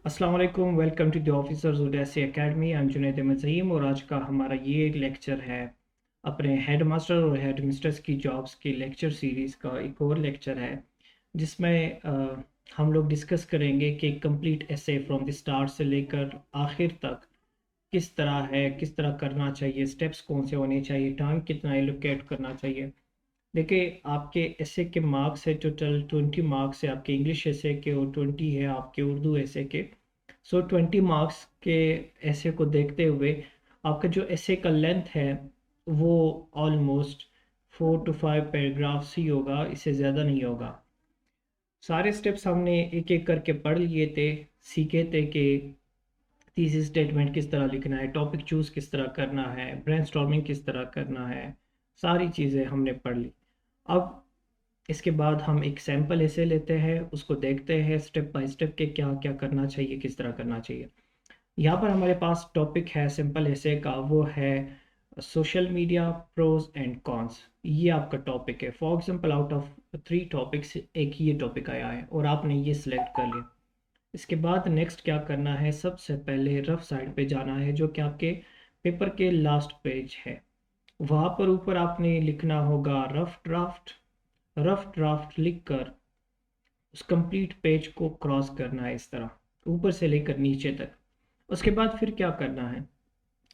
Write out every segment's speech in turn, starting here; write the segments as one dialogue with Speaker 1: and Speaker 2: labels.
Speaker 1: अस्सलाम वालेकुम, welcome to the officers उदैसी academy. I am Junaid Ahmad Zaheem और आज का हमारा ये एक लेक्चर है अपने हेड मास्टर और हेड मिस्ट्रेस की जॉब्स की लेक्चर सीरीज़ का एक और लेक्चर है जिसमें हम लोग डिस्कस करेंगे कि complete essay from the start से लेकर आखिर तक किस तरह है, किस तरह करना चाहिए, स्टेप्स कौन से होने चाहिए, टाइम कितना एलोकेट करना चाहिए। देखिए, आपके एसे के मार्क्स है टोटल 20 मार्क्स है आपके इंग्लिश एसे के और 20 है आपके उर्दू एसे के। सो 20 मार्क्स के एसे को देखते हुए आपका जो एसे का लेंथ है वो ऑलमोस्ट 4 to 5 पैराग्राफ्स ही होगा, इससे ज़्यादा नहीं होगा। सारे स्टेप्स हमने एक एक करके पढ़ लिए थे, सीखे थे कि थीसिस स्टेटमेंट किस तरह लिखना है, टॉपिक चूज़ किस तरह करना है, ब्रेनस्टॉर्मिंग किस तरह करना है, सारी चीज़ें हमने पढ़ ली। अब इसके बाद हम एक सैम्पल ऐसे लेते हैं, उसको देखते हैं स्टेप बाय स्टेप के क्या क्या करना चाहिए, किस तरह करना चाहिए। यहाँ पर हमारे पास टॉपिक है सिंपल ऐसे का, वो है social media pros and cons. ये आपका टॉपिक है। For example out of 3 topics एक ये टॉपिक आया है और आपने ये सिलेक्ट कर लिया। इसके बाद नेक्स्ट क्या करना है, सबसे पहले रफ साइड पे जाना है जो कि आपके पेपर के लास्ट पेज है। वहाँ पर ऊपर आपने लिखना होगा रफ ड्राफ्ट। रफ ड्राफ्ट लिखकर उस कंप्लीट पेज को क्रॉस करना है इस तरह, ऊपर से लेकर नीचे तक। उसके बाद फिर क्या करना है,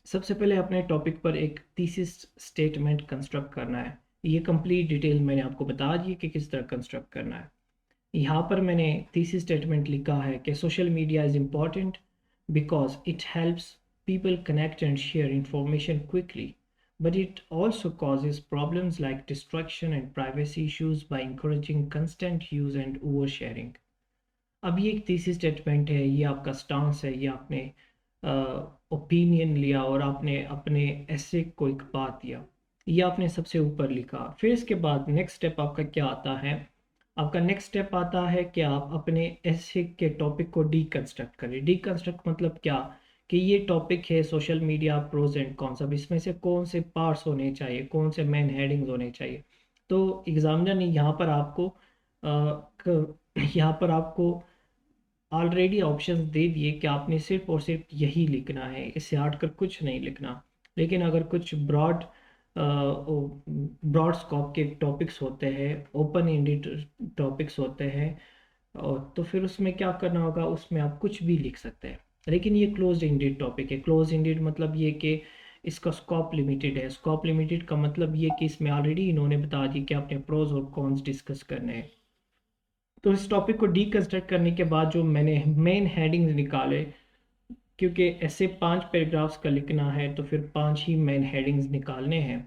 Speaker 1: सबसे पहले अपने टॉपिक पर एक थीसिस स्टेटमेंट कंस्ट्रक्ट करना है। ये कंप्लीट डिटेल मैंने आपको बता दी कि किस तरह कंस्ट्रक्ट करना है। यहाँ पर मैंने थीसिस स्टेटमेंट लिखा है कि social media is important because it helps people connect and share information quickly, but it also causes problems like distraction and privacy issues by encouraging constant use and oversharing. अब ये एक thesis statement है, ये आपका stance है, ये आपने opinion लिया और आपने अपने ऐसे को एक बात दिया, ये आपने सबसे ऊपर लिखा। फिर इसके बाद नेक्स्ट स्टेप आपका क्या आता है, आपका नेक्स्ट स्टेप आता है कि आप अपने ऐसे के टॉपिक को डीकंस्ट्रक्ट करें। डीकंस्ट्रक्ट मतलब क्या, कि ये टॉपिक है social media pros and cons, अब इसमें से कौन से पार्ट्स होने चाहिए, कौन से मेन हेडिंग्स होने चाहिए। तो एग्जामिनर ने यहाँ पर आपको ऑलरेडी ऑप्शंस दे दिए कि आपने सिर्फ और सिर्फ यही लिखना है, इससे हटकर कुछ नहीं लिखना। लेकिन अगर कुछ ब्रॉड स्कोप के टॉपिक्स होते हैं, ओपन एंडेड टॉपिक्स होते हैं, और तो फिर उसमें क्या करना होगा, उसमें आप कुछ भी लिख सकते हैं। लेकिन ये क्लोज एंडेड टॉपिक है। क्लोज एंडेड मतलब ये कि इसका स्कोप लिमिटेड है। स्कोप लिमिटेड का मतलब ये कि इसमें ऑलरेडी इन्होंने बता दिया कि आपने प्रोज और कॉन्स डिस्कस करने हैं। तो इस टॉपिक को डीकंस्ट्रक्ट करने के बाद जो मैंने मेन हेडिंग्स निकाले, क्योंकि ऐसे 5 पैराग्राफ्स का लिखना है तो फिर 5 ही मेन हेडिंग्स निकालने हैं।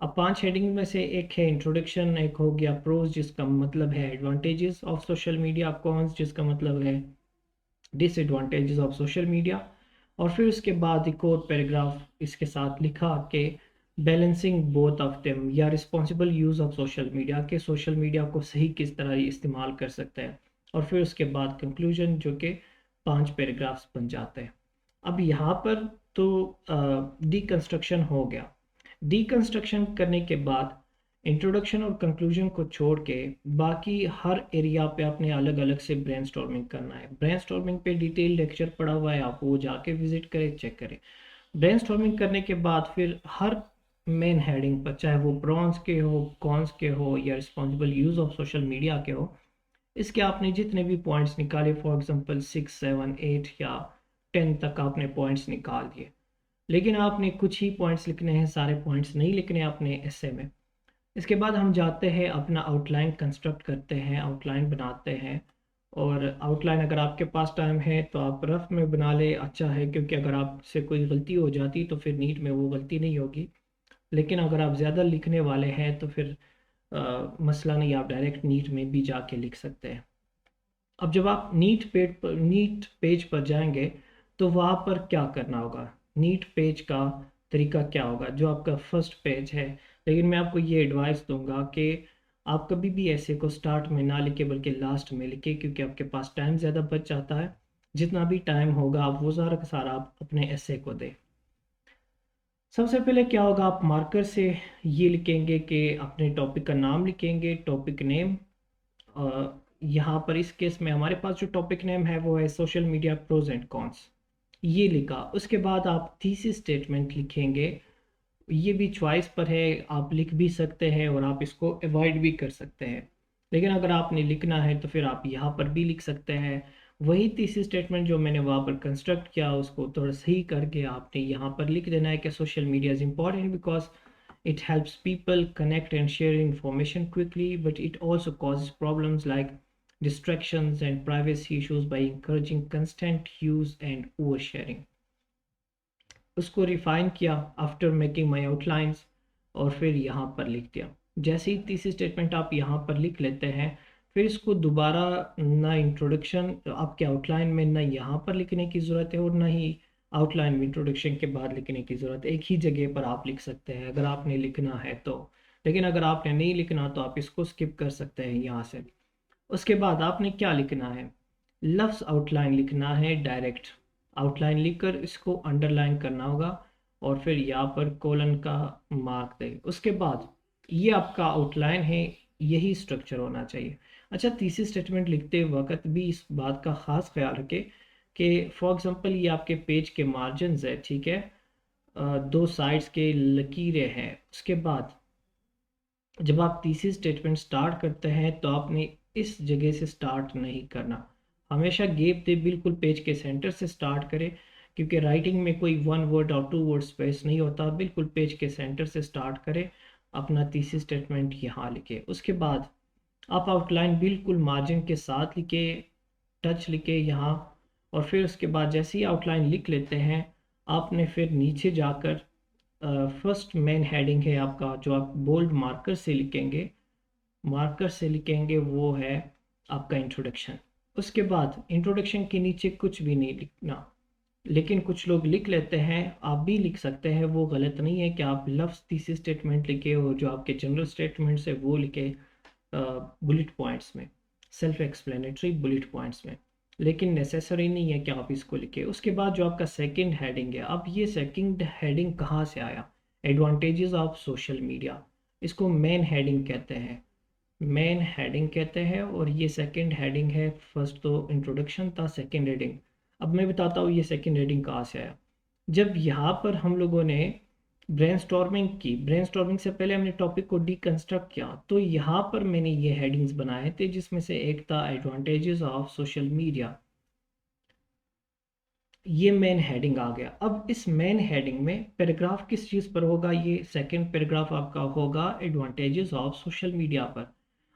Speaker 1: अब 5 हेडिंग में से एक है इंट्रोडक्शन, एक हो गया प्रोज जिसका मतलब है advantages of social media, cons जिसका मतलब है डिसएडवांटेजेस ऑफ सोशल मीडिया। और फिर उसके बाद एक और पैराग्राफ इसके साथ लिखा कि बैलेंसिंग बोथ ऑफ देम, या responsible use of social media, के सोशल मीडिया को सही किस तरह इस्तेमाल कर सकते हैं। और फिर उसके बाद कंक्लूजन जो कि 5 पैराग्राफ्स बन जाते हैं। अब यहाँ पर तो डीकंस्ट्रक्शन हो गया। डीकंस्ट्रक्शन करने के बाद इंट्रोडक्शन और कंक्लूजन को छोड़ के बाकी हर एरिया पे आपने अलग अलग से ब्रेनस्टॉर्मिंग करना है। ब्रेनस्टॉर्मिंग पे डिटेल लेक्चर पड़ा हुआ है, आप वो जाके विजिट करें, चेक करें। ब्रेनस्टॉर्मिंग करने के बाद फिर हर मेन हेडिंग पर, चाहे वो ब्रॉन्ज के हो, कॉन्स के हो, या responsible use of social media के हो, इसके आपने जितने भी पॉइंट्स निकाले, फॉर एग्जांपल 6, 7, 8 या 10 तक आपने पॉइंट्स निकाल दिए। लेकिन आपने कुछ ही पॉइंट्स लिखने हैं, सारे पॉइंट्स नहीं लिखने अपने एसे में। इसके बाद हम जाते हैं अपना आउटलाइन कंस्ट्रक्ट करते हैं, आउटलाइन बनाते हैं। और आउटलाइन अगर आपके पास टाइम है तो आप रफ में बना ले, अच्छा है, क्योंकि अगर आपसे कोई गलती हो जाती तो फिर नीट में वो गलती नहीं होगी। लेकिन अगर आप ज़्यादा लिखने वाले हैं तो फिर मसला नहीं, आप डायरेक्ट नीट में भी जाके लिख सकते हैं। अब जब आप नीट पेज पर जाएंगे तो वहाँ पर क्या करना होगा, नीट पेज का तरीका क्या होगा, जो आपका फर्स्ट पेज है। लेकिन मैं आपको ये एडवाइस दूंगा कि आप कभी भी ऐसे को स्टार्ट में ना लिखे बल्कि लास्ट में लिखे, क्योंकि आपके पास टाइम ज़्यादा बच जाता है। जितना भी टाइम होगा आप वो सारा का सारा आप अपने ऐसे को दें। सबसे पहले क्या होगा, आप मार्कर से ये लिखेंगे कि अपने टॉपिक का नाम लिखेंगे, टॉपिक नेम, यहाँ पर इस केस में हमारे पास जो टॉपिक नेम है वो है social media pros and cons, ये लिखा। उसके बाद आप थीसिस स्टेटमेंट लिखेंगे, ये भी चॉइस पर है, आप लिख भी सकते हैं और आप इसको अवॉइड भी कर सकते हैं। लेकिन अगर आपने लिखना है तो फिर आप यहाँ पर भी लिख सकते हैं। वही थीसिस स्टेटमेंट जो मैंने वहाँ पर कंस्ट्रक्ट किया उसको थोड़ा सही करके आपने यहाँ पर लिख देना है कि social media is important because it helps people connect and share information quickly, but it also causes problems like distractions and privacy issues by encouraging constant use and oversharing. उसको रिफाइन किया आफ्टर मेकिंग माई आउटलाइंस और फिर यहाँ पर लिख दिया। जैसे ही तीसरी स्टेटमेंट आप यहाँ पर लिख लेते हैं, फिर इसको दोबारा ना इंट्रोडक्शन आपके आउटलाइन में ना यहाँ पर लिखने की ज़रूरत है और ना ही आउटलाइन में इंट्रोडक्शन के बाद लिखने की ज़रूरत है। एक ही जगह पर आप लिख सकते हैं अगर आपने लिखना है तो। लेकिन अगर आपने नहीं लिखना तो आप इसको स्किप कर सकते हैं यहाँ से। उसके बाद आपने क्या लिखना है, लफ्ज़ आउटलाइन लिखना है डायरेक्ट। आउटलाइन लिखकर इसको अंडरलाइन करना होगा और फिर यहाँ पर कोलन का मार्क दें। उसके बाद ये आपका आउटलाइन है, यही स्ट्रक्चर होना चाहिए। अच्छा, तीसरी स्टेटमेंट लिखते वक्त भी इस बात का ख़ास ख्याल रखें कि फॉर एग्ज़ाम्पल ये आपके पेज के मार्जिनस है, ठीक है, दो साइड्स के लकीरें हैं। उसके बाद जब आप तीसरी स्टेटमेंट स्टार्ट करते हैं तो आपने इस जगह से स्टार्ट नहीं करना, हमेशा गैप दे, बिल्कुल पेज के सेंटर से स्टार्ट करें, क्योंकि राइटिंग में कोई 1 वर्ड और 2 वर्ड स्पेस नहीं होता। बिल्कुल पेज के सेंटर से स्टार्ट करें, अपना तीसरी स्टेटमेंट यहाँ लिखे। उसके बाद आप आउटलाइन बिल्कुल मार्जिन के साथ लिखे, टच लिखे यहाँ। और फिर उसके बाद जैसे ही आउटलाइन लिख लेते हैं, आपने फिर नीचे जाकर फर्स्ट मेन हेडिंग है आपका, जो आप बोल्ड मार्कर से लिखेंगे वो है आपका इंट्रोडक्शन। उसके बाद इंट्रोडक्शन के नीचे कुछ भी नहीं लिखना, लेकिन कुछ लोग लिख लेते हैं, आप भी लिख सकते हैं, वो गलत नहीं है कि आप लफ्ज़ तीसरी स्टेटमेंट लिखे और जो आपके जनरल स्टेटमेंट्स है वो लिखे बुलेट पॉइंट्स में, सेल्फ एक्सप्लेनेटरी बुलेट पॉइंट्स में, लेकिन नेसेसरी नहीं है कि आप इसको लिखें। उसके बाद जो आपका सेकंड हेडिंग है, अब ये सेकंड हेडिंग कहाँ से आया, एडवांटेजेस ऑफ सोशल मीडिया, इसको मेन हेडिंग कहते हैं, मेन हेडिंग कहते हैं। और ये सेकंड हेडिंग है, फर्स्ट तो इंट्रोडक्शन था, सेकंड हेडिंग। अब मैं बताता हूँ ये सेकंड हेडिंग कहाँ से आया। जब यहाँ पर हम लोगों ने ब्रेनस्टॉर्मिंग की, ब्रेनस्टॉर्मिंग से पहले हमने टॉपिक को डीकंस्ट्रक्ट किया, तो यहाँ पर मैंने ये हेडिंग्स बनाए थे, जिसमें से एक था एडवांटेजेस ऑफ सोशल मीडिया। ये मेन हेडिंग आ गया। अब इस मेन हेडिंग में पैराग्राफ किस चीज़ पर होगा, ये सेकंड पैराग्राफ आपका होगा एडवांटेजेस ऑफ सोशल मीडिया पर।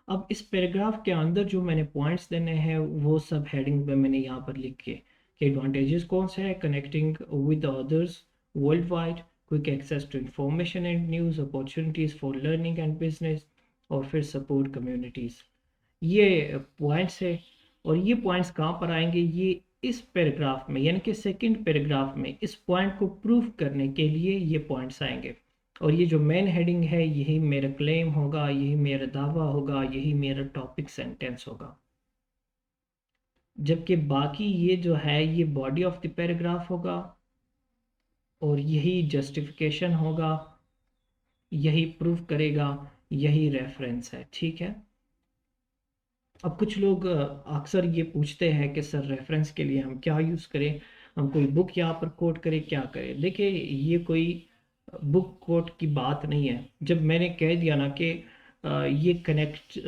Speaker 1: अब इस पैराग्राफ के अंदर जो मैंने पॉइंट्स देने हैं वो सब हेडिंग में मैंने यहाँ पर लिख के कि एडवांटेजेस कौन से हैं, connecting with others world wide, quick access to information and news, opportunities for learning and business, और फिर सपोर्ट कम्युनिटीज़। ये पॉइंट्स है। और ये पॉइंट्स कहाँ पर आएंगे, ये इस पैराग्राफ में, यानी कि सेकंड पैराग्राफ में इस पॉइंट को प्रूव करने के लिए ये पॉइंट्स आएंगे। और ये जो मेन हेडिंग है यही मेरा क्लेम होगा, यही मेरा दावा होगा, यही मेरा टॉपिक सेंटेंस होगा। जबकि बाकी ये जो है ये बॉडी ऑफ द पैराग्राफ होगा और यही जस्टिफिकेशन होगा, यही प्रूफ करेगा, यही रेफरेंस है, ठीक है। अब कुछ लोग अक्सर ये पूछते हैं कि सर रेफरेंस के लिए हम क्या यूज़ करें, हम कोई बुक यहाँ पर कोट करें, क्या करें। देखिए, ये कोई बुक कोट की बात नहीं है। जब मैंने कह दिया ना कि ये कनेक्ट,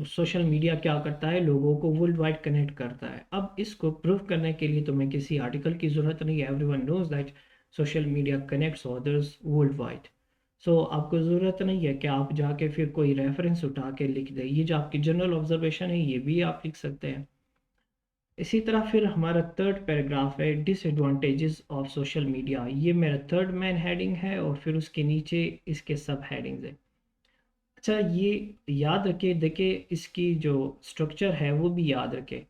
Speaker 1: सोशल मीडिया क्या करता है, लोगों को वर्ल्ड वाइड कनेक्ट करता है। अब इसको प्रूव करने के लिए तुम्हें किसी आर्टिकल की ज़रूरत नहीं है। Everyone knows that social media connects others world wide. So आपको ज़रूरत नहीं है कि आप जाके फिर कोई रेफरेंस उठा के लिख दें। ये जो आपकी जनरल ऑब्जर्वेशन है ये भी आप लिख सकते हैं। इसी तरह फिर हमारा थर्ड पैराग्राफ है डिसएडवांटेजेस ऑफ सोशल मीडिया। ये मेरा थर्ड मेन हेडिंग है और फिर उसके नीचे इसके सब हेडिंग्स हैं। अच्छा, ये याद रखे, देखिए इसकी जो स्ट्रक्चर है वो भी याद रखे।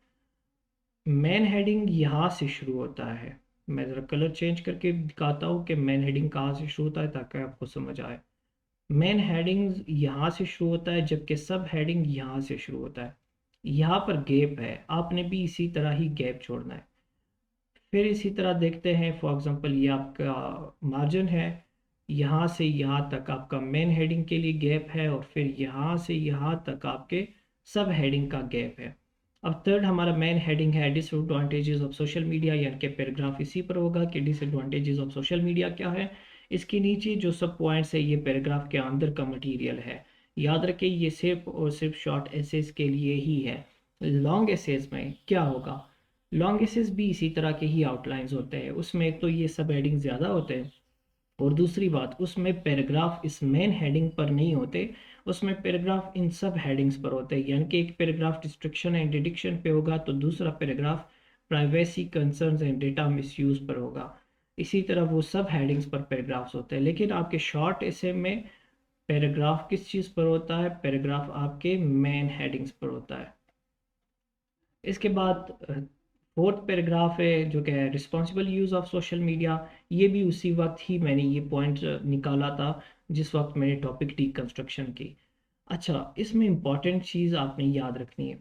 Speaker 1: मेन हेडिंग यहाँ से शुरू होता है। मैं ज़रा कलर चेंज करके दिखाता हूँ कि मेन हेडिंग कहाँ से शुरू होता है ताकि आपको समझ आए। मेन हेडिंग यहाँ से शुरू होता है, जबकि सब हेडिंग यहाँ से शुरू होता है। यहाँ पर गैप है, आपने भी इसी तरह ही गैप छोड़ना है। फिर इसी तरह देखते हैं, फॉर एग्जांपल ये आपका मार्जिन है, यहाँ से यहाँ तक आपका मेन हेडिंग के लिए गैप है और फिर यहाँ से यहाँ तक आपके सब हेडिंग का गैप है। अब थर्ड हमारा मेन हेडिंग है डिसएडवांटेजेस ऑफ सोशल मीडिया, यानी कि पैराग्राफ इसी पर होगा कि डिसएडवांटेजेस ऑफ सोशल मीडिया क्या है। इसके नीचे जो सब पॉइंट्स है ये पैराग्राफ के अंदर का मटेरियल है। याद रखें ये सिर्फ और सिर्फ शॉर्ट एसेस के लिए ही है। लॉन्ग एसेस में क्या होगा, लॉन्ग एसेस भी इसी तरह के ही आउटलाइंस होते हैं, उसमें एक तो ये सब हेडिंग ज़्यादा होते हैं और दूसरी बात उसमें पैराग्राफ इस मेन हेडिंग पर नहीं होते, उसमें पैराग्राफ इन सब हेडिंग्स पर होते हैं। यानी कि एक पैराग्राफ डिस्ट्रक्शन एंड डिडक्शन पे होगा तो दूसरा paragraph privacy concerns and data misuse पर होगा। इसी तरह वो सब हेडिंग्स पर पैराग्राफ्स होते हैं। लेकिन आपके शॉर्ट एसे में पैराग्राफ किस चीज़ पर होता है, पैराग्राफ आपके मेन हेडिंग्स पर होता है। इसके बाद फोर्थ पैराग्राफ है जो कि है responsible use of social media. ये भी उसी वक्त ही मैंने ये पॉइंट निकाला था जिस वक्त मैंने टॉपिक डिकंस्ट्रक्शन की। अच्छा, इसमें इम्पॉर्टेंट चीज़ आपने याद रखनी है।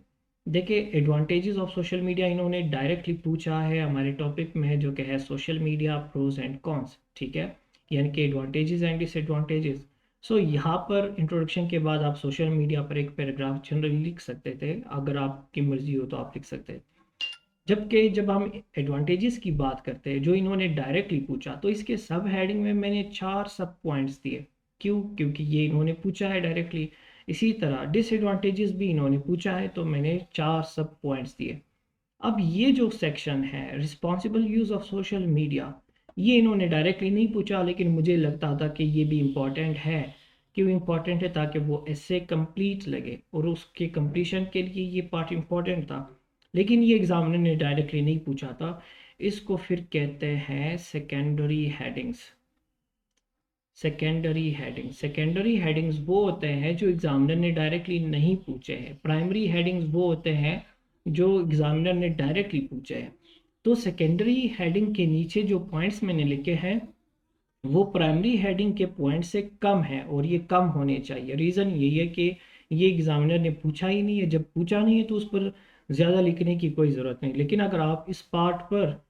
Speaker 1: देखिए एडवांटेजेस ऑफ सोशल मीडिया इन्होंने डायरेक्टली पूछा है हमारे टॉपिक में जो कि है social media pros and cons, ठीक है, यानी कि एडवांटेजेस एंड डिसएडवांटेजेस। सो यहाँ पर इंट्रोडक्शन के बाद आप सोशल मीडिया पर एक पैराग्राफ जनरली लिख सकते थे, अगर आपकी मर्जी हो तो आप लिख सकते हैं। जबकि जब हम एडवांटेजेस की बात करते हैं जो इन्होंने डायरेक्टली पूछा तो इसके सब हेडिंग में मैंने 4 सब पॉइंट्स दिए। क्यों? क्योंकि ये इन्होंने पूछा है डायरेक्टली। इसी तरह डिसएडवांटेजेस भी इन्होंने पूछा है तो मैंने 4 सब पॉइंट्स दिए। अब ये जो सेक्शन है responsible use of social media, ये इन्होंने डायरेक्टली नहीं पूछा लेकिन मुझे लगता था कि ये भी इम्पॉर्टेंट है। क्यों इम्पॉर्टेंट है? ताकि वो ऐसे कंप्लीट लगे और उसके कंप्लीशन के लिए ये पार्ट इम्पॉर्टेंट था। लेकिन ये एग्जामिनर ने डायरेक्टली नहीं पूछा था। इसको फिर कहते हैं सेकेंडरी हेडिंग्स। सेकेंडरी हेडिंग्स वो होते हैं जो एग्जामिनर ने डायरेक्टली नहीं पूछे हैं। प्राइमरी हेडिंग्स वो होते हैं जो एग्जामिनर ने डायरेक्टली पूछे हैं। तो सेकेंडरी हेडिंग के नीचे जो पॉइंट्स मैंने लिखे हैं वो प्राइमरी हेडिंग के पॉइंट से कम है और ये कम होने चाहिए। रीज़न यही है कि ये एग्जामिनर ने पूछा ही नहीं है। जब पूछा नहीं है तो उस पर ज़्यादा लिखने की कोई ज़रूरत नहीं। लेकिन अगर आप इस पार्ट पर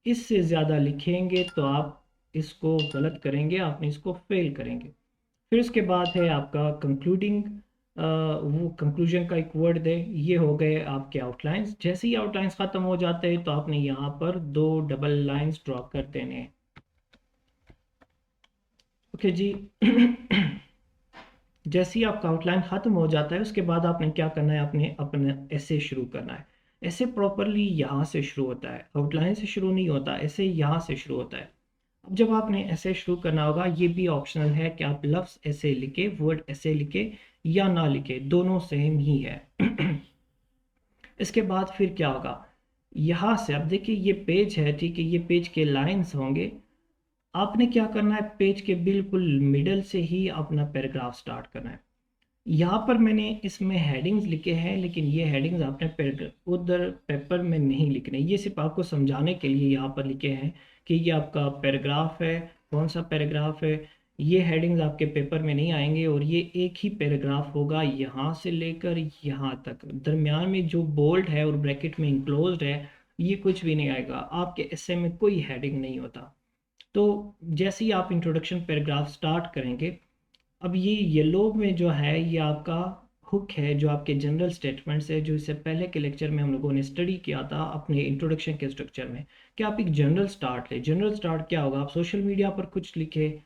Speaker 1: इससे ज़्यादा लिखेंगे तो आप इसको गलत करेंगे, आपने इसको फेल करेंगे। फिर उसके बाद है आपका कंक्लूडिंग, वो कंक्लूजन का एक वर्ड दे। ये हो गए आपके आउटलाइंस। जैसे ही आउटलाइंस ख़त्म हो जाते हैं तो आपने यहाँ पर 2 डबल लाइंस ड्रॉ कर देने हैं। ओके जी। जैसे ही आपका आउटलाइन ख़त्म हो जाता है उसके बाद आपने क्या करना है, आपने अपना ऐसे शुरू करना है। ऐसे प्रॉपरली यहाँ से शुरू होता है, आउटलाइन से शुरू नहीं होता, ऐसे यहाँ से शुरू होता है। अब जब आपने ऐसे शुरू करना होगा, ये भी ऑप्शनल है कि आप लफ्ज़ ऐसे लिखे, वर्ड ऐसे लिखे या ना लिखे, दोनों सेम ही है। इसके बाद फिर क्या होगा, यहाँ से अब देखिए ये पेज है, ठीक है, ये पेज के लाइंस होंगे। आपने क्या करना है, पेज के बिल्कुल मिडल से ही अपना पैराग्राफ स्टार्ट करना है। यहाँ पर मैंने इसमें हेडिंग्स लिखे हैं लेकिन ये हेडिंग्स आपने उधर पेपर में नहीं लिखने, ये सिर्फ आपको समझाने के लिए यहाँ पर लिखे हैं कि ये आपका पैराग्राफ है, कौन सा पैराग्राफ है। ये हेडिंग्स आपके पेपर में नहीं आएंगे और ये एक ही पैराग्राफ होगा यहाँ से लेकर यहाँ तक। दरमियान में जो बोल्ड है और ब्रैकेट में इंक्लोज्ड है ये कुछ भी नहीं आएगा। आपके एसे में कोई हेडिंग नहीं होता। तो जैसे ही आप इंट्रोडक्शन पैराग्राफ स्टार्ट करेंगे, अब ये येलो में जो है ये आपका हुक है जो आपके जनरल स्टेटमेंट्स है, जो इससे पहले के लेक्चर में हम लोगों ने स्टडी किया था अपने इंट्रोडक्शन के स्ट्रक्चर में कि आप एक जनरल स्टार्ट ले। जनरल स्टार्ट क्या होगा, आप सोशल मीडिया पर कुछ लिखे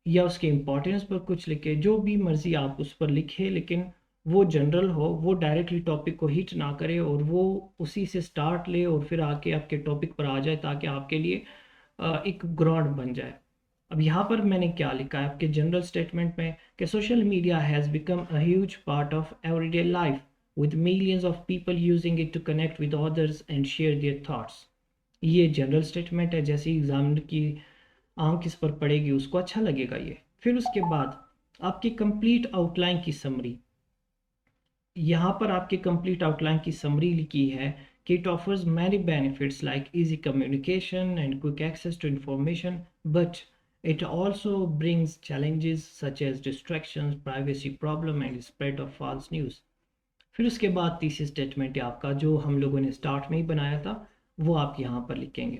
Speaker 1: या उसके इम्पोर्टेंस पर कुछ लिखे, जो भी मर्जी आप उस पर लिखे, लेकिन वो जनरल हो, वो डायरेक्टली टॉपिक को हिट ना करे और वो उसी से स्टार्ट ले और फिर आके आपके टॉपिक पर आ जाए ताकि आपके लिए एक ग्राउंड बन जाए। अब यहाँ पर मैंने क्या लिखा है आपके जनरल स्टेटमेंट में कि social media has become a huge part of everyday life with millions of people using it to connect with others and share their thoughts। ये जनरल स्टेटमेंट है, जैसे एग्जामिनर की आंख इस पर पड़ेगी उसको अच्छा लगेगा ये। फिर उसके बाद आपकी कंप्लीट आउटलाइन की समरी, यहाँ पर आपके कंप्लीट आउटलाइन की समरी लिखी है कि it offers many benefits like easy communication and quick access to information, but it also brings challenges such as distractions, privacy problem and spread of false news। फिर उसके बाद तीसरी स्टेटमेंट है आपका जो हम लोगों ने स्टार्ट में ही बनाया था, वो आप यहाँ पर लिखेंगे।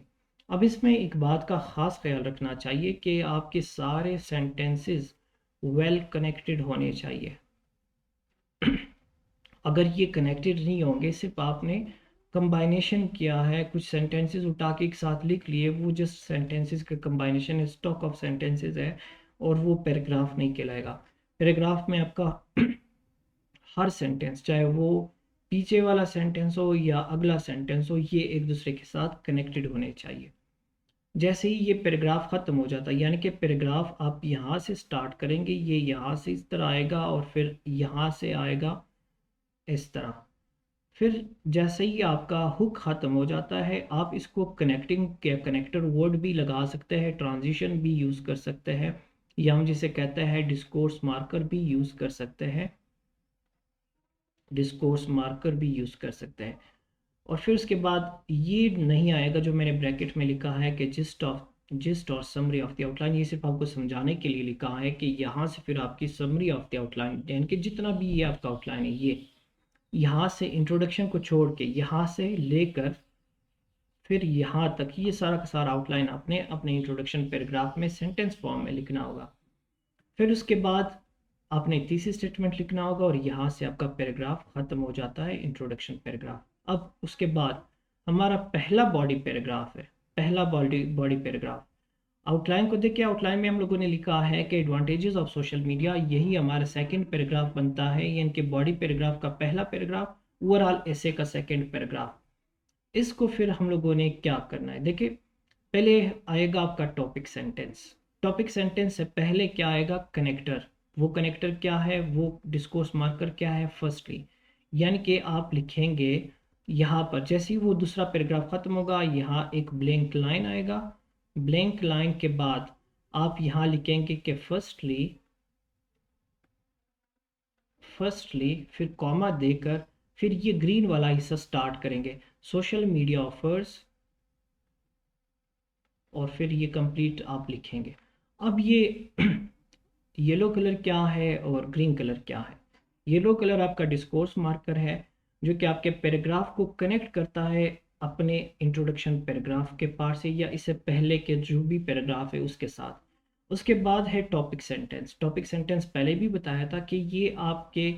Speaker 1: अब इसमें एक बात का ख़ास ख्याल रखना चाहिए कि आपके सारे सेंटेंसेस वेल कनेक्टेड होने चाहिए। अगर ये कनेक्टेड नहीं होंगे, सिर्फ आपने कंबाइनेशन किया है, कुछ सेंटेंसेस उठा के एक साथ लिख लिए, वो जस्ट सेंटेंसेस का कंबाइनेशन है, स्टॉक ऑफ सेंटेंसेस है, और वो पैराग्राफ नहीं कहलाएगा। पैराग्राफ में आपका हर सेंटेंस, चाहे वो पीछे वाला सेंटेंस हो या अगला सेंटेंस हो, ये एक दूसरे के साथ कनेक्टेड होने चाहिए। जैसे ही ये पैराग्राफ ख़त्म हो जाता है, यानी कि पैराग्राफ आप यहाँ से स्टार्ट करेंगे, ये यहाँ से इस तरह आएगा और फिर यहाँ से आएगा इस तरह। फिर जैसे ही आपका हुक ख़त्म हो जाता है, आप इसको कनेक्टिंग के कनेक्टर वर्ड भी लगा सकते हैं, ट्रांजिशन भी यूज़ कर सकते हैं, या हम जिसे कहते हैं डिस्कोर्स मार्कर भी यूज़ कर सकते हैं, डिस्कोर्स मार्कर भी यूज़ कर सकते हैं। और फिर उसके बाद ये नहीं आएगा जो मैंने ब्रैकेट में लिखा है कि जिस्ट और समरी ऑफ द आउटलाइन, ये सिर्फ आपको समझाने के लिए लिखा है कि यहाँ से फिर आपकी समरी ऑफ द आउटलाइन, यानी कि जितना भी ये आपका आउटलाइन है, ये यहाँ से इंट्रोडक्शन को छोड़ के यहाँ से लेकर फिर यहाँ तक ये सारा का सारा आउटलाइन आपने अपने इंट्रोडक्शन पैराग्राफ में सेंटेंस फॉर्म में लिखना होगा। फिर उसके बाद आपने तीसरी स्टेटमेंट लिखना होगा और यहाँ से आपका पैराग्राफ ख़त्म हो जाता है, इंट्रोडक्शन पैराग्राफ। अब उसके बाद हमारा पहला बॉडी पैराग्राफ है, पहला बॉडी बॉडी पैराग्राफ। आउटलाइन को देखिए, आउटलाइन में हम लोगों ने लिखा है कि एडवांटेजेस ऑफ सोशल मीडिया, यही हमारा सेकंड पैराग्राफ बनता है, यानी कि बॉडी पैराग्राफ का पहला पैराग्राफ, ओवरऑल ऐसे का सेकंड पैराग्राफ। इसको फिर हम लोगों ने क्या करना है, देखिए पहले आएगा आपका टॉपिक सेंटेंस। टॉपिक सेंटेंस से पहले क्या आएगा, कनेक्टर। वो कनेक्टर क्या है, वो डिस्कोर्स मार्कर क्या है, फर्स्टली, यानी कि आप लिखेंगे यहाँ पर जैसे ही वो दूसरा पैराग्राफ खत्म होगा, यहाँ एक ब्लैंक लाइन आएगा। ब्लैंक लाइन के बाद आप यहाँ लिखेंगे कि फर्स्टली फिर कॉमा देकर फिर ये ग्रीन वाला हिस्सा स्टार्ट करेंगे, सोशल मीडिया ऑफर्स, और फिर ये कंप्लीट आप लिखेंगे। अब ये येलो कलर क्या है और ग्रीन कलर क्या है। येलो कलर आपका डिस्कोर्स मार्कर है, जो कि आपके पैराग्राफ को कनेक्ट करता है अपने इंट्रोडक्शन पैराग्राफ के पार्ट से या इससे पहले के जो भी पैराग्राफ है उसके साथ। उसके बाद है टॉपिक सेंटेंस। टॉपिक सेंटेंस पहले भी बताया था कि ये आपके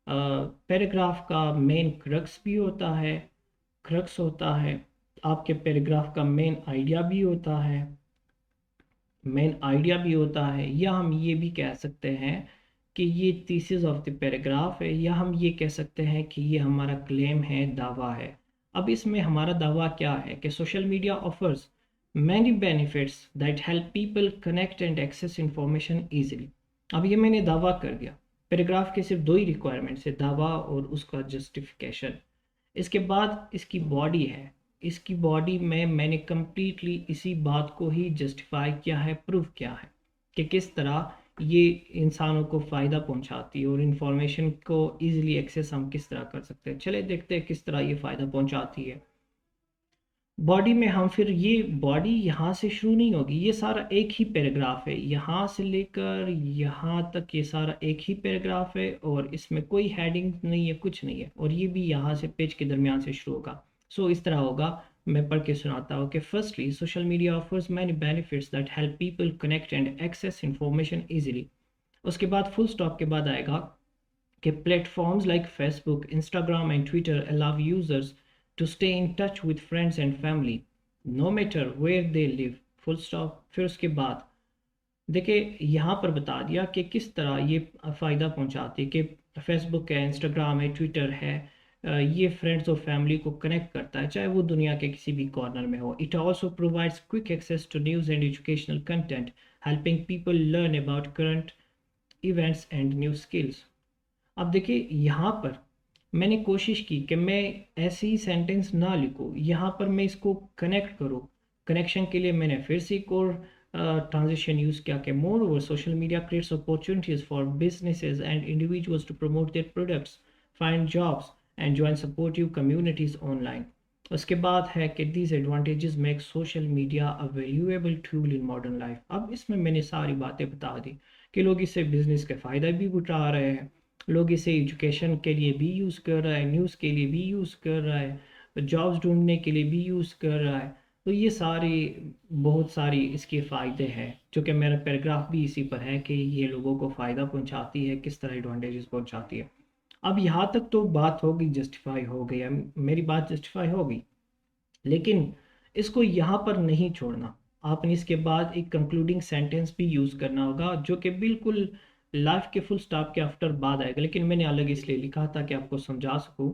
Speaker 1: पैराग्राफ का मेन क्रक्स भी होता है, क्रक्स होता है, आपके पैराग्राफ का मेन आइडिया भी होता है, मेन आइडिया भी होता है, या हम ये भी कह सकते हैं कि ये थीसिस ऑफ द पैराग्राफ है, या हम ये कह सकते हैं कि ये हमारा क्लेम है, दावा है। अब इसमें हमारा दावा क्या है कि social media offers many benefits that help people connect and access information easily. अब ये मैंने दावा कर दिया, पैराग्राफ के सिर्फ दो ही रिक्वायरमेंट्स है, दावा और उसका जस्टिफिकेशन। इसके बाद इसकी बॉडी है, इसकी बॉडी में मैंने कम्प्लीटली इसी बात को ही जस्टिफाई किया है, प्रूव किया है कि किस तरह ये इंसानों को फ़ायदा पहुंचाती है और इन्फॉर्मेशन को ईजिली एक्सेस हम किस तरह कर सकते हैं। चले देखते हैं किस तरह ये फ़ायदा पहुंचाती है। बॉडी में हम फिर ये बॉडी यहाँ से शुरू नहीं होगी, ये सारा एक ही पैराग्राफ है, यहाँ से लेकर यहाँ तक ये सारा एक ही पैराग्राफ है और इसमें कोई हेडिंग नहीं है, कुछ नहीं है, और ये भी यहाँ से पेज के दरमियान से शुरू होगा। सो इस तरह होगा, मैं पढ़ के सुनाता हूँ कि firstly social media offers many benefits that help people connect and access information easily. उसके बाद फुल स्टॉप के बाद आएगा कि platforms like Facebook, Instagram and Twitter allow users to stay in touch with friends and family no matter where they live, full stop। फिर उसके बाद देखिए यहाँ पर बता दिया कि किस तरह ये फ़ायदा पहुँचाती है, कि फेसबुक है, इंस्टाग्राम है, ट्विटर है, ये फ्रेंड्स और फैमिली को कनेक्ट करता है चाहे वो दुनिया के किसी भी कॉर्नर में हो। It also provides quick access to news and educational content helping people learn about current events and new skills. अब देखिए यहाँ पर मैंने कोशिश की कि मैं ऐसे ही सेंटेंस ना लिखूँ, यहाँ पर मैं इसको कनेक्ट करूँ। कनेक्शन के लिए मैंने फिर से एक और ट्रांजिशन यूज़ किया कि moreover social media creates opportunities for businesses and individuals to promote their products, find jobs and join supportive communities online. उसके बाद है कि these advantages make social media a valuable tool in modern life. अब इसमें मैंने सारी बातें बता दी कि लोग इससे बिजनेस के फ़ायदा भी उठा रहे हैं, लोग इसे एजुकेशन के लिए भी यूज़ कर रहा है, न्यूज़ के लिए भी यूज़ कर रहा है, जॉब्स ढूंढने के लिए भी यूज़ कर रहा है। तो ये सारी बहुत सारी इसके फ़ायदे हैं, जो कि मेरा पैराग्राफ भी इसी पर है कि ये लोगों को फ़ायदा पहुंचाती है, किस तरह एडवांटेजेस पहुंचाती है। अब यहाँ तक तो बात होगी, जस्टिफाई हो गई, मेरी बात जस्टिफाई होगी, लेकिन इसको यहाँ पर नहीं छोड़ना। आपने इसके बाद एक कंक्लूडिंग सेंटेंस भी यूज़ करना होगा जो कि बिल्कुल लाइफ के फुल स्टॉप के आफ्टर बाद आएगा, लेकिन मैंने अलग इसलिए लिखा था कि आपको समझा सकूं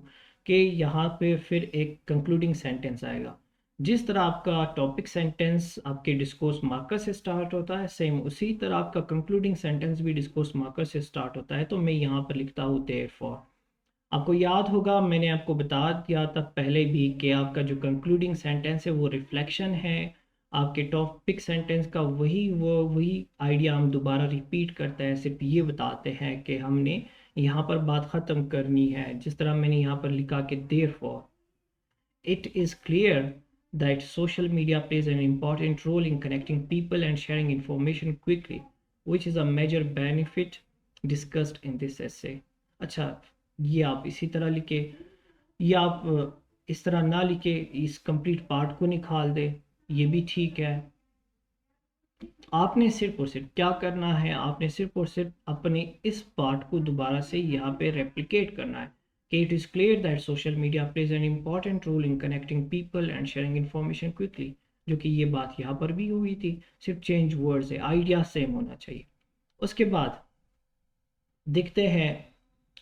Speaker 1: कि यहाँ पे फिर एक कंक्लूडिंग सेंटेंस आएगा। जिस तरह आपका टॉपिक सेंटेंस आपके डिस्कोर्स मार्कर से स्टार्ट होता है, सेम उसी तरह आपका कंक्लूडिंग सेंटेंस भी डिस्कोर्स मार्कर से स्टार्ट होता है। तो मैं यहाँ पर लिखता हूँ देयरफॉर। आपको याद होगा मैंने आपको बता दिया था पहले भी कि आपका जो कंक्लूडिंग सेंटेंस है वो रिफ्लेक्शन है आपके टॉपिक सेंटेंस का। वही आइडिया हम दोबारा रिपीट करते हैं, सिर्फ ये बताते हैं कि हमने यहाँ पर बात ख़त्म करनी है। जिस तरह मैंने यहाँ पर लिखा कि therefore it is clear that social media plays an important role in connecting people and sharing information quickly, which is a major benefit discussed in this essay. अच्छा, ये आप इसी तरह लिखे, ये आप इस तरह ना लिखे, इस कंप्लीट पार्ट को निकाल दे, ये भी ठीक है। आपने सिर्फ और सिर्फ क्या करना है, आपने सिर्फ और सिर्फ अपने इस पार्ट को दोबारा से यहाँ पे रेप्लिकेट करना है कि it is clear that social media plays an important role in connecting people and sharing information quickly, जो कि ये बात यहाँ पर भी हुई थी, सिर्फ चेंज वर्ड्स है, आइडिया सेम होना चाहिए। उसके बाद देखते हैं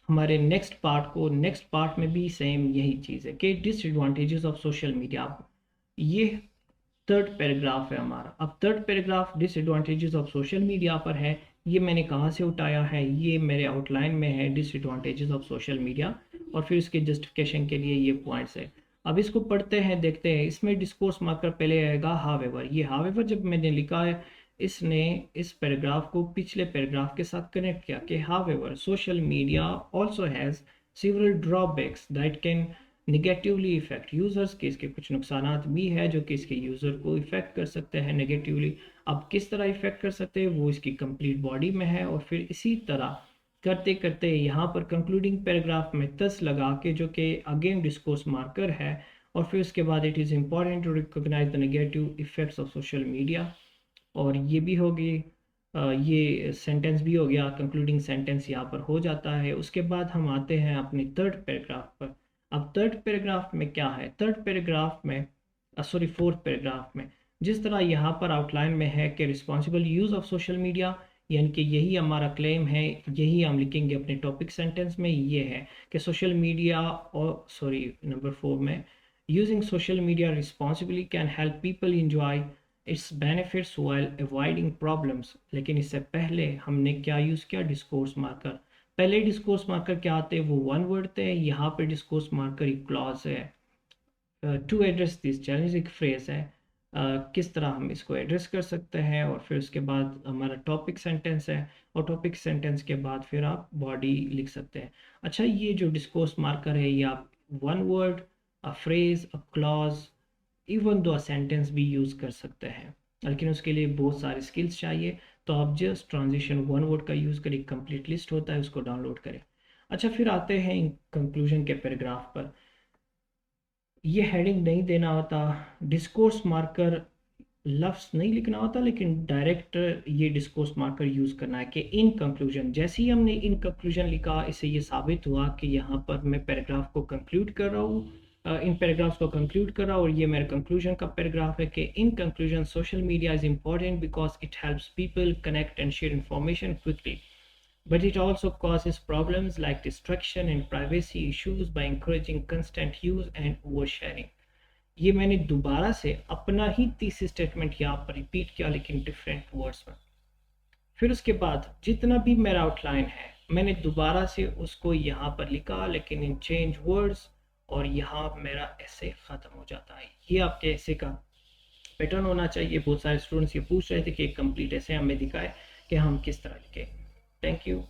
Speaker 1: हमारे नेक्स्ट पार्ट को। नेक्स्ट पार्ट में भी सेम यही चीज़ है कि डिसएडवांटेजेस ऑफ सोशल मीडिया। ये थर्ड पैराग्राफ है हमारा। अब third paragraph disadvantages of social media पर है। ये मैंने कहाँ से उठाया है, ये मेरे आउटलाइन में है, डिसएडवांटेजेस ऑफ सोशल मीडिया, और फिर इसके जस्टिफिकेशन के लिए ये पॉइंट्स है। अब इसको पढ़ते हैं, देखते हैं। इसमें डिस्कोर्स मार्कर पहले आएगा हावेवर। ये हावेवर जब मैंने लिखा है, इसने इस पैराग्राफ को पिछले पैराग्राफ के साथ कनेक्ट किया कि however social media also has several drawbacks that can negatively effect users के। इसके कुछ नुकसानात भी है जो कि इसके यूज़र को इफ़ेक्ट कर सकते हैं नेगेटिवली। अब किस तरह इफ़ेक्ट कर सकते हैं वो इसकी कंप्लीट बॉडी में है। और फिर इसी तरह करते करते यहाँ पर कंक्लूडिंग पैराग्राफ में तस लगा के, जो कि अगेन डिस्कोर्स मार्कर है, और फिर उसके बाद it is important to recognise the negative effects of social media. और ये भी होगी, ये सेंटेंस भी हो गया, कंक्लूडिंग सेंटेंस यहाँ पर हो जाता है। उसके बाद हम आते हैं अपने थर्ड पैराग्राफ पर। अब थर्ड पैराग्राफ में क्या है, थर्ड पैराग्राफ में सॉरी फोर्थ पैराग्राफ में जिस तरह यहाँ पर आउटलाइन में है कि responsible use of social media, यानी कि यही हमारा क्लेम है, यही हम लिखेंगे अपने टॉपिक सेंटेंस में। ये है कि सोशल मीडिया, और सॉरी नंबर 4 में, using social media responsibly can help people enjoy it's benefits while avoiding problems. लेकिन इससे पहले हमने क्या यूज़ किया, डिस्कोर्स मार्कर। पहले डिस्कोर्स मार्कर क्या आते हैं, वो वन वर्ड थे। यहाँ पे डिस्कोर्स मार्कर एक क्लॉज है, टू एड्रेस दिस चैलेंज एक फ्रेज है, किस तरह हम इसको एड्रेस कर सकते हैं। और फिर उसके बाद हमारा टॉपिक सेंटेंस है, और टॉपिक सेंटेंस के बाद फिर आप बॉडी लिख सकते हैं। अच्छा, ये जो डिस्कोर्स मार्कर है, ये आप one word, a phrase, a clause, even though sentence भी यूज़ कर सकते हैं, लेकिन उसके लिए बहुत सारे स्किल्स चाहिए। तो आप जस्ट ट्रांजिशन वन वर्ड का यूज़ करें, कंप्लीट लिस्ट होता है, उसको डाउनलोड करें। अच्छा, फिर आते हैं कंक्लूजन के पैराग्राफ पर। ये हेडिंग नहीं देना होता, डिस्कोर्स मार्कर लफ्ज़ नहीं लिखना होता, लेकिन डायरेक्ट ये डिस्कोर्स मार्कर यूज़ करना है कि इन कंक्लूजन। जैसे ही हमने इन कंक्लूजन लिखा, इससे ये साबित हुआ कि यहाँ पर मैं पैराग्राफ को कंक्लूड कर रहा हूँ, इन पैराग्राफ्स को कंक्लूड कर रहा हूँ। और ये मेरा कंक्लूजन का पैराग्राफ है कि in conclusion social media is important because it helps people connect and share information quickly, but it also causes problems like distraction and privacy issues by encouraging constant use and oversharing। ये मैंने दोबारा से अपना ही तीसरी statement यहाँ पर repeat किया, लेकिन डिफरेंट वर्ड्स में। फिर उसके बाद जितना भी मेरा आउटलाइन है मैंने दोबारा से उसको यहाँ पर लिखा, लेकिन इन चेंज वर्ड्स, और यहाँ मेरा ऐसे ख़त्म हो जाता है। ये आपके ऐसे का पैटर्न होना चाहिए। बहुत सारे स्टूडेंट्स ये पूछ रहे थे कि एक कंप्लीट ऐसे हमें दिखाए कि हम किस तरह लिखें। Thank you.